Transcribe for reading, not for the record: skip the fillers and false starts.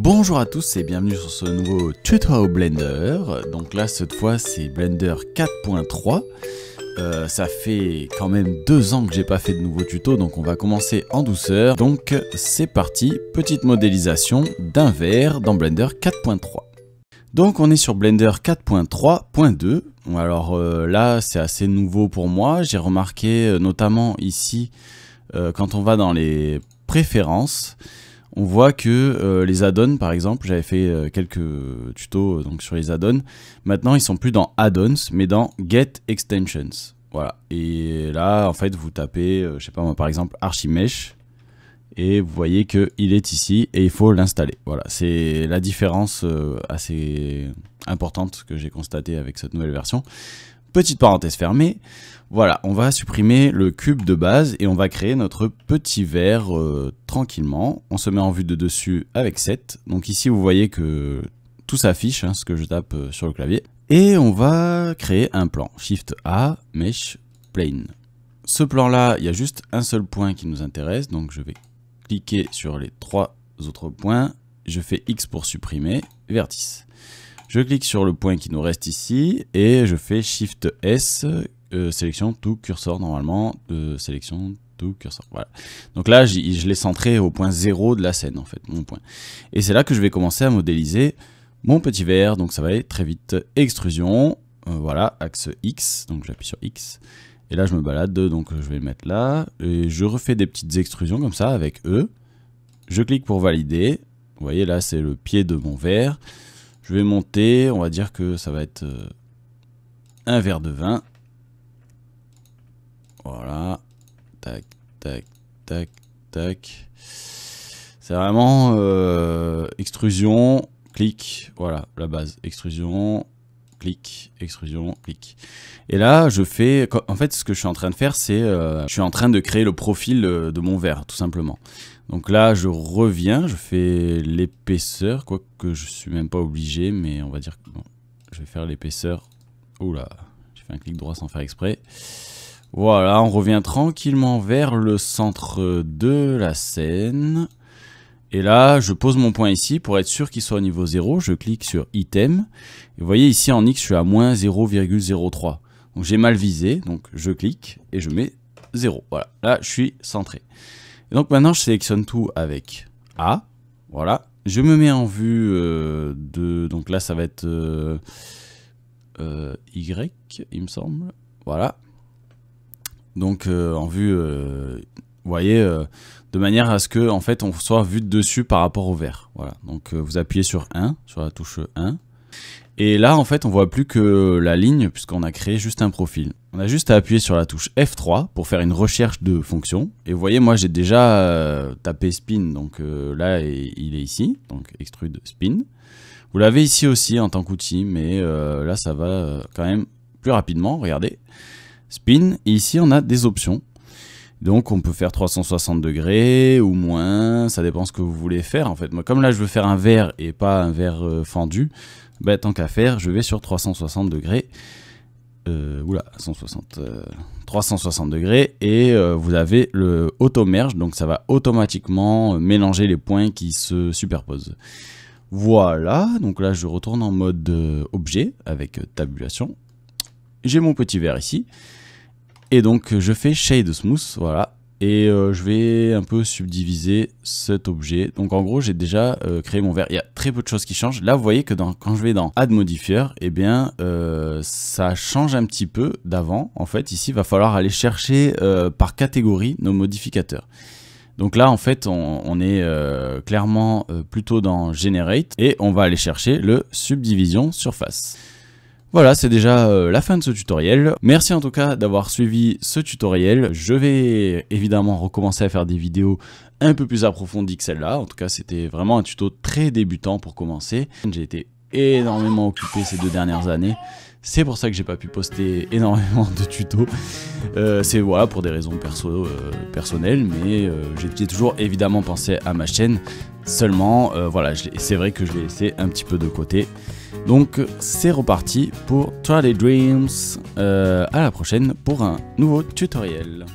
Bonjour à tous et bienvenue sur ce nouveau tuto Blender. Donc là cette fois c'est Blender 4.3. Ça fait quand même 2 ans que j'ai pas fait de nouveau tuto, donc on va commencer en douceur. Donc c'est parti, petite modélisation d'un verre dans Blender 4.3. Donc on est sur Blender 4.3.2. Alors là c'est assez nouveau pour moi. J'ai remarqué notamment ici quand on va dans les préférences, on voit que les add-ons par exemple, j'avais fait quelques tutos donc sur les add-ons. Maintenant ils sont plus dans add-ons mais dans get extensions. Voilà. Et là en fait vous tapez, je sais pas moi par exemple Archimesh. Et vous voyez qu'il est ici et il faut l'installer. Voilà, c'est la différence assez importante que j'ai constatée avec cette nouvelle version. Petite parenthèse fermée. Voilà, on va supprimer le cube de base et on va créer notre petit verre tranquillement. On se met en vue de dessus avec 7. Donc ici, vous voyez que tout s'affiche, ce que je tape sur le clavier. Et on va créer un plan. Shift A, Mesh, Plane. Ce plan-là, il y a juste un seul point qui nous intéresse. Donc je vais cliquer sur les 3 autres points, je fais X pour supprimer, vertice. Je clique sur le point qui nous reste ici et je fais Shift S, sélection to cursor normalement, sélection to cursor. Voilà. Donc là, je l'ai centré au point 0 de la scène en fait, mon point. Et c'est là que je vais commencer à modéliser mon petit verre. Donc ça va aller très vite. Extrusion, voilà, axe X, donc j'appuie sur X. Et là, je me balade, donc je vais le mettre là. Et je refais des petites extrusions comme ça avec E. Je clique pour valider. Vous voyez, là, c'est le pied de mon verre. Je vais monter. On va dire que ça va être un verre de vin. Voilà. Tac, tac, tac, tac. C'est vraiment extrusion, clic. Voilà, la base. Extrusion, clic, extrusion, clic. Et là, je fais... En fait, ce que je suis en train de faire, c'est... je suis en train de créer le profil de mon verre, tout simplement. Donc là, je reviens, je fais l'épaisseur, quoique je suis même pas obligé, mais on va dire que... Bon, je vais faire l'épaisseur. Oula, j'ai fait un clic droit sans faire exprès. Voilà, on revient tranquillement vers le centre de la scène. Et là, je pose mon point ici pour être sûr qu'il soit au niveau 0. Je clique sur Item. Et vous voyez ici en X, je suis à moins 0,03. Donc j'ai mal visé. Donc je clique et je mets 0. Voilà, là je suis centré. Et donc maintenant, je sélectionne tout avec A. Voilà. Je me mets en vue de... Donc là, ça va être Y, il me semble. Voilà. Donc en vue... vous voyez, de manière à ce que en fait on soit vu de dessus par rapport au verre. Voilà. Donc vous appuyez sur 1, sur la touche 1. Et là en fait on voit plus que la ligne puisqu'on a créé juste un profil. On a juste à appuyer sur la touche F3 pour faire une recherche de fonction. Et vous voyez moi j'ai déjà tapé spin, donc là il est ici, donc extrude spin. Vous l'avez ici aussi en tant qu'outil, mais là ça va quand même plus rapidement. Regardez, spin, et ici on a des options. Donc on peut faire 360 degrés ou moins, ça dépend ce que vous voulez faire en fait. Moi comme là je veux faire un verre et pas un verre fendu, bah, tant qu'à faire je vais sur 360 degrés. Oula, 360 degrés et vous avez le auto merge, donc ça va automatiquement mélanger les points qui se superposent. Voilà, donc là je retourne en mode objet avec tabulation. J'ai mon petit verre ici. Et donc je fais Shade Smooth, voilà, et je vais un peu subdiviser cet objet. Donc en gros j'ai déjà créé mon verre, il y a très peu de choses qui changent. Là vous voyez que quand je vais dans Add Modifier, eh bien ça change un petit peu d'avant. En fait ici il va falloir aller chercher par catégorie nos modificateurs. Donc là en fait on est clairement plutôt dans Generate et on va aller chercher le Subdivision Surface. Voilà, c'est déjà la fin de ce tutoriel. Merci en tout cas d'avoir suivi ce tutoriel. Je vais évidemment recommencer à faire des vidéos un peu plus approfondies que celle-là. En tout cas, c'était vraiment un tuto très débutant pour commencer. J'ai été énormément occupé ces 2 dernières années. C'est pour ça que j'ai pas pu poster énormément de tutos. C'est voilà, pour des raisons personnelles, mais j'ai toujours évidemment pensé à ma chaîne. Seulement, voilà, c'est vrai que je l'ai laissé un petit peu de côté. Donc c'est reparti pour Try the Dreams. À la prochaine pour un nouveau tutoriel.